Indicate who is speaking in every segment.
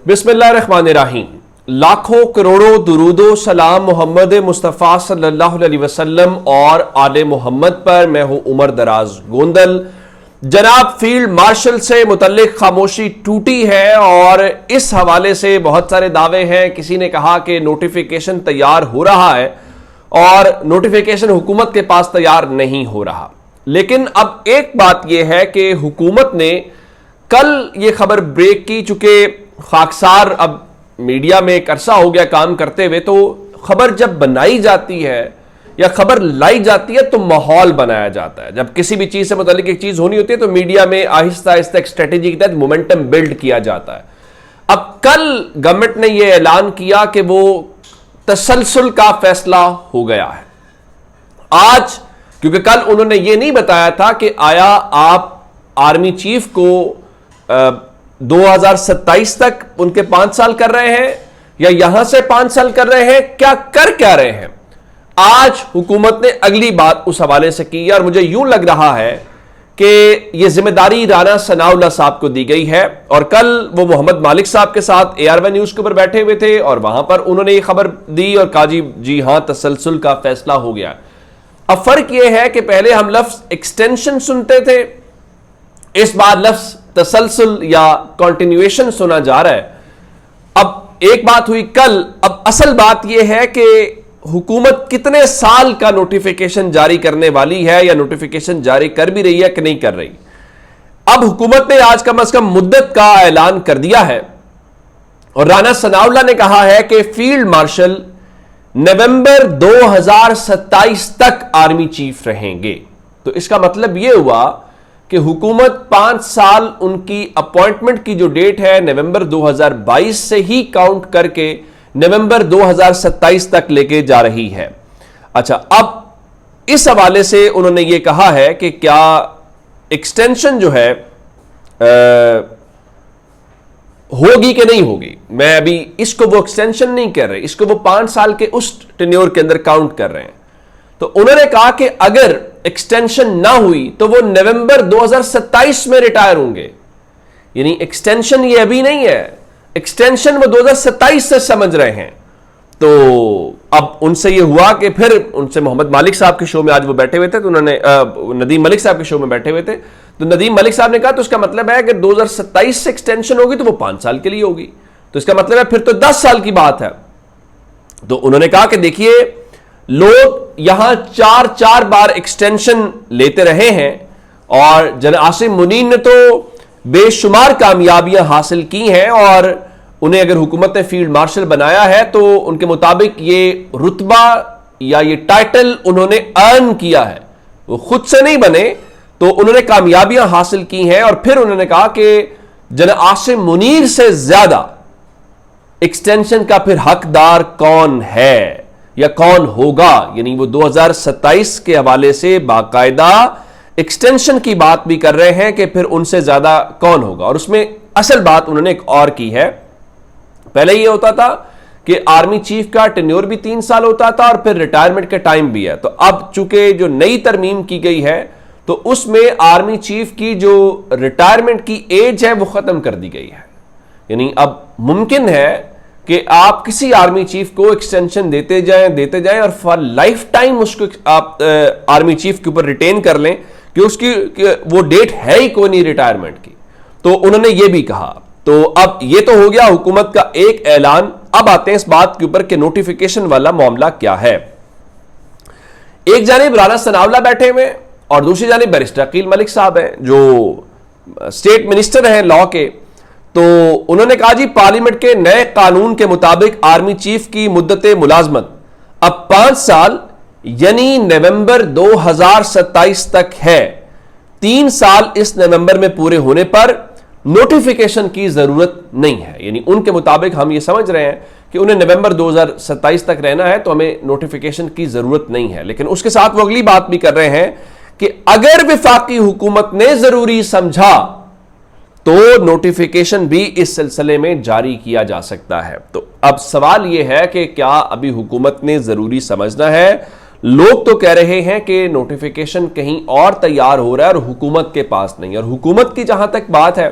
Speaker 1: बिस्मिल्लाहिर्रहमानिर्रहीम। लाखों करोड़ों दुरूदो सलाम मोहम्मद मुस्तफ़ा सल्लल्लाहु अलैहि वसल्लम और आले मोहम्मद पर। मैं हूं उमर दराज गोंदल। जनाब फील्ड मार्शल से मुतल्लिक खामोशी टूटी है और इस हवाले से बहुत सारे दावे हैं। किसी ने कहा कि नोटिफिकेशन तैयार हो रहा है और नोटिफिकेशन हुकूमत के पास तैयार नहीं हो रहा। लेकिन अब एक बात यह है कि हुकूमत ने कल यह खबर ब्रेक की, चूंकि खाकसार अब मीडिया में एक अरसा हो गया काम करते हुए, तो खबर जब बनाई जाती है या खबर लाई जाती है तो माहौल बनाया जाता है। जब किसी भी चीज से मुतालिक एक चीज होनी होती है तो मीडिया में आहिस्ता आहिस्ता एक स्ट्रेटेजी के तहत मोमेंटम बिल्ड किया जाता है। अब कल गवर्नमेंट ने यह ऐलान किया कि वो तसलसल का फैसला हो गया है आज, क्योंकि कल उन्होंने यह नहीं बताया था कि आया आप आर्मी चीफ को 2027 तक उनके 5 साल कर रहे हैं या यहां से 5 साल कर रहे हैं, क्या रहे हैं। आज हुकूमत ने अगली बात उस हवाले से की और मुझे यूं लग रहा है कि यह जिम्मेदारी राना सनाउल्लाह साहब को दी गई है। और कल वो मोहम्मद मालिक साहब के साथ AR1 न्यूज के ऊपर बैठे हुए थे और वहां पर उन्होंने ये खबर दी और कहा जी हां तसलसल का फैसला हो गया। अब फर्क यह है कि पहले हम लफ्ज एक्सटेंशन सुनते थे, इस बार लफ्ज तसलसल या कंटिन्यूएशन सुना जा रहा है। अब एक बात हुई कल, अब असल बात यह है कि हुकूमत कितने साल का नोटिफिकेशन जारी करने वाली है या नोटिफिकेशन जारी कर भी रही है कि नहीं कर रही। अब हुकूमत ने आज कम से कम मुद्दत का ऐलान कर दिया है और राना सनाउल्लाह ने कहा है कि फील्ड मार्शल नवंबर 2027 तक आर्मी चीफ रहेंगे। तो इसका मतलब यह हुआ कि हुकूमत 5 साल उनकी अपॉइंटमेंट की जो डेट है नवंबर 2022 से ही काउंट करके नवंबर 2027 तक लेके जा रही है। अच्छा, अब इस हवाले से उन्होंने यह कहा है कि क्या एक्सटेंशन जो है होगी कि नहीं होगी। मैं अभी इसको वो एक्सटेंशन नहीं कर रहे, इसको वो 5 साल के उस टेन्योर के अंदर काउंट कर रहे हैं। तो उन्होंने कहा कि अगर एक्सटेंशन ना हुई तो वो नवंबर 2027 में रिटायर होंगे। यानी एक्सटेंशन ये अभी नहीं है, एक्सटेंशन वो 2027 से समझ रहे हैं। तो अब उनसे ये हुआ कि फिर उनसे मोहम्मद मालिक साहब के शो में आज वो बैठे हुए थे, तो उन्होंने नदीम मलिक साहब के शो में बैठे हुए थे, तो नदीम मलिक साहब ने कहा तो इसका मतलब है कि 2027 से एक्सटेंशन होगी तो वो 5 साल के लिए होगी, तो इसका मतलब है फिर तो 10 साल की बात है। तो उन्होंने कहा कि देखिए लोग यहां 4 बार एक्सटेंशन लेते रहे हैं और जनाब आसिम मुनीर ने तो बेशुमार कामयाबियां हासिल की हैं और उन्हें अगर हुकूमत ने फील्ड मार्शल बनाया है तो उनके मुताबिक ये रुतबा या ये टाइटल उन्होंने अर्न किया है, वो खुद से नहीं बने, तो उन्होंने कामयाबियां हासिल की हैं। और फिर उन्होंने कहा कि जनाब आसिम मुनीर से ज्यादा एक्सटेंशन का फिर हकदार कौन है या कौन होगा। यानी वो 2027 के हवाले से बाकायदा एक्सटेंशन की बात भी कर रहे हैं कि फिर उनसे ज्यादा कौन होगा। और उसमें असल बात उन्होंने एक और की है, पहले यह होता था कि आर्मी चीफ का टेन्योर भी 3 साल होता था और फिर रिटायरमेंट का टाइम भी है। तो अब चूंकि जो नई तरमीम की गई है तो उसमें आर्मी चीफ की जो रिटायरमेंट की एज है वो खत्म कर दी गई है। यानी अब मुमकिन है कि आप किसी आर्मी चीफ को एक्सटेंशन देते जाएं और फॉर लाइफ टाइम उसको आप आर्मी चीफ के ऊपर रिटेन कर लें कि उसकी वो डेट है ही कोई नहीं रिटायरमेंट की। तो उन्होंने ये भी कहा। तो अब ये तो हो गया हुकूमत का एक ऐलान। अब आते हैं इस बात के ऊपर कि नोटिफिकेशन वाला मामला क्या है। एक जानिब राना सनाउल्लाह बैठे हुए और दूसरी जानिब बैरिस्टर अकील मलिक साहब हैं जो स्टेट मिनिस्टर हैं लॉ के। तो उन्होंने कहा जी पार्लियामेंट के नए कानून के मुताबिक आर्मी चीफ की मुद्दत मुलाजमत अब 5 साल यानी नवंबर 2027 तक है। 3 साल इस नवंबर में पूरे होने पर नोटिफिकेशन की जरूरत नहीं है। यानी उनके मुताबिक हम ये समझ रहे हैं कि उन्हें नवंबर 2027 तक रहना है तो हमें नोटिफिकेशन की जरूरत नहीं है। लेकिन उसके साथ वो अगली बात भी कर रहे हैं कि अगर वफाकी हुकूमत ने जरूरी समझा तो नोटिफिकेशन भी इस सिलसिले में जारी किया जा सकता है। तो अब सवाल यह है कि क्या अभी हुकूमत ने जरूरी समझना है। लोग तो कह रहे हैं कि नोटिफिकेशन कहीं और तैयार हो रहा है और हुकूमत के पास नहीं। और हुकूमत की जहां तक बात है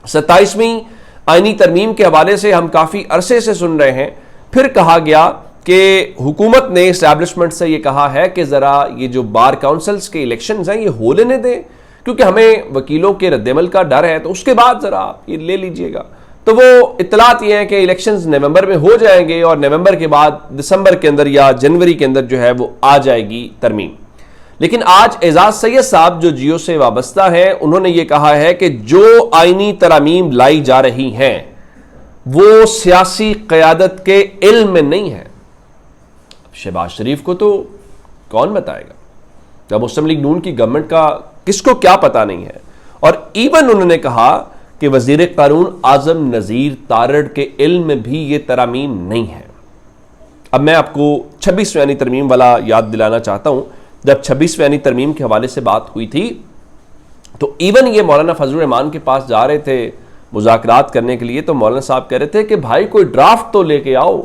Speaker 1: 27वीं आईनी तरमीम के हवाले से हम काफ़ी अरसे से सुन रहे हैं। फिर कहा गया कि हुकूमत ने इस्टेब्लिशमेंट से ये कहा है कि ज़रा ये जो बार काउंसिल्स के इलेक्शंस हैं ये हो लेने दें, क्योंकि हमें वकीलों के रद्दमल का डर है, तो उसके बाद ज़रा आप ये ले लीजिएगा। तो वो इत्तलात ये है कि इलेक्शंस नवंबर में हो जाएंगे और नवंबर के बाद दिसंबर के अंदर या जनवरी के अंदर जो है वो आ जाएगी तरमीम। लेकिन आज एजाज सैयद साहब जो जियो से वाबस्ता हैं, उन्होंने ये कहा है कि जो आईनी तरमीम लाई जा रही हैं वो सियासी क़यादत के इल्म में नहीं है। शहबाज शरीफ को तो कौन बताएगा, जब मुस्लिम लीग नून की गवर्नमेंट का किसको क्या पता नहीं है। और इवन उन्होंने कहा कि वजीर कानून आजम नज़ीर तारड़ के इल्म में भी ये तरामीम नहीं है। अब मैं आपको 26वीं यानी तरमीम वाला याद दिलाना चाहता हूं। जब 26वीं यानी तरमीम के हवाले से बात हुई थी तो इवन ये मौलाना फजलुर रहमान के पास जा रहे थे मुज़ाकरात करने के लिए, तो मौलाना साहब कह रहे थे कि भाई कोई ड्राफ्ट तो लेके आओ,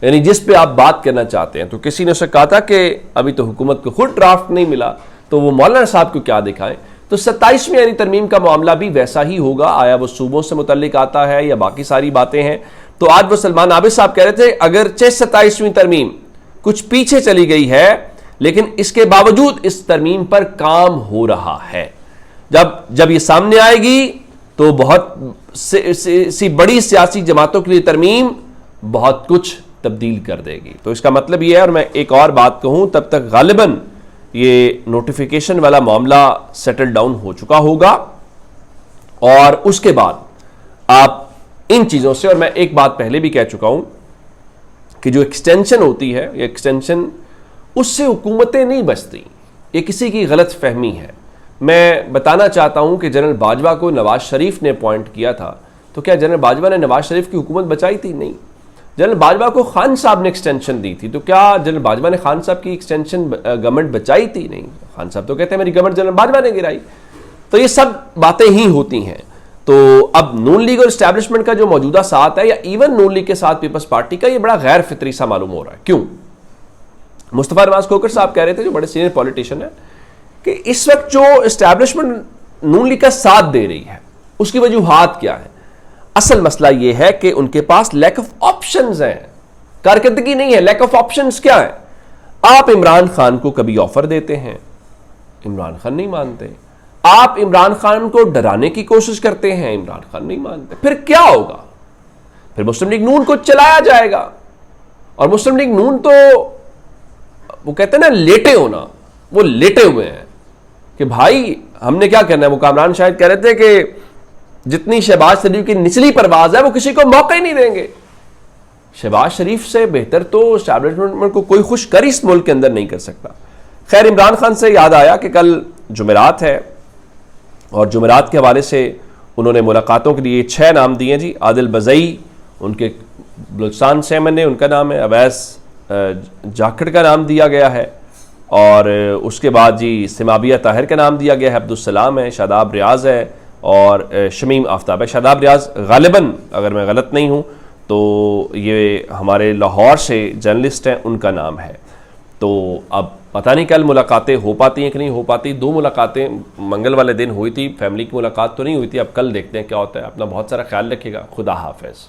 Speaker 1: यानी जिस पे आप बात करना चाहते हैं। तो किसी ने उसे कहा था कि अभी तो हुकूमत को खुद ड्राफ्ट नहीं मिला, तो वो मौलाना साहब को क्या दिखाएं। तो 27वीं यानी तरमीम का मामला भी वैसा ही होगा, आया वो सूबों से मुतल्लिक आता है या बाकी सारी बातें हैं। तो आज वो सलमान आबिद साहब कह रहे थे अगर 27वीं तरमीम कुछ पीछे चली गई है, लेकिन इसके बावजूद इस तरमीम पर काम हो रहा है। जब ये सामने आएगी तो बहुत सी बड़ी सियासी जमातों के लिए तरमीम बहुत कुछ तब्दील कर देगी। तो इसका मतलब ये है, और मैं एक और बात कहूं, तब तक गालिबन ये नोटिफिकेशन वाला मामला सेटल डाउन हो चुका होगा और उसके बाद आप इन चीज़ों से, और मैं एक बात पहले भी कह चुका हूं कि जो एक्सटेंशन होती है, ये एक्सटेंशन उससे हुकूमतें नहीं बचती, ये किसी की गलत फहमी है। मैं बताना चाहता हूं कि जनरल बाजवा को नवाज शरीफ ने अपॉइंट किया था, तो क्या जनरल बाजवा ने नवाज शरीफ की हुकूमत बचाई थी? नहीं। जनरल बाजवा को खान साहब ने एक्सटेंशन दी थी, तो क्या जनरल बाजवा ने खान साहब की एक्सटेंशन गवर्नमेंट बचाई थी? नहीं। खान साहब तो कहते हैं मेरी गवर्नमेंट जनरल बाजवा ने गिराई। तो ये सब बातें ही होती हैं। तो अब नून लीग और एस्टैब्लिशमेंट का जो मौजूदा साथ है, या इवन नून लीग के साथ पीपल्स पार्टी का, ये बड़ा गैर फितरी सा मालूम हो रहा है। क्यों? मुस्तफा नवाज खोकर साहब कह रहे थे, जो बड़े सीनियर पॉलिटिशियन है, कि इस वक्त जो एस्टैब्लिशमेंट नून लीग का साथ दे रही है उसकी वजूहात क्या है। असल मसला यह है कि उनके पास लैक ऑफ ऑप्शंस हैं, कारकर्दगी नहीं है। लैक ऑफ ऑप्शंस क्या है? आप इमरान खान को कभी ऑफर देते हैं, इमरान खान नहीं मानते। आप इमरान खान को डराने की कोशिश करते हैं, इमरान खान नहीं मानते। फिर क्या होगा? फिर मुस्लिम लीग नून को चलाया जाएगा। और मुस्लिम लीग नून तो वो कहते हैं ना लेटे होना, वो लेटे हुए हैं कि भाई हमने क्या करना है। वो कामरान शायद कह रहे थे कि जितनी शहबाज शरीफ की निचली परवाज है वो किसी को मौका ही नहीं देंगे। शहबाज शरीफ से बेहतर तो एस्टैब्लिशमेंट को कोई खुश कर इस मुल्क के अंदर नहीं कर सकता। खैर, इमरान खान से याद आया कि कल जुमेरात है और जुमेरात के हवाले से उन्होंने मुलाकातों के लिए 6 नाम दिए जी। आदिल बजई, उनके बलूचिस्तान से एमएनए, उनका नाम है। अवैस जाखड़ का नाम दिया गया है, और उसके बाद जी सिमाबिया ताहिर का नाम दिया गया है। अब्दुलसलाम है, शादाब रियाज है और शमीम आफ्ताब है। शादाब रियाज गालिबन, अगर मैं गलत नहीं हूँ तो ये हमारे लाहौर से जर्नलिस्ट हैं, उनका नाम है। तो अब पता नहीं कल मुलाकातें हो पाती हैं कि नहीं हो पाती। 2 मुलाकातें मंगल वाले दिन हुई थी, फैमिली की मुलाकात तो नहीं हुई थी। अब कल देखते हैं क्या होता है। अपना बहुत सारा ख्याल रखिएगा। खुदा हाफिज़।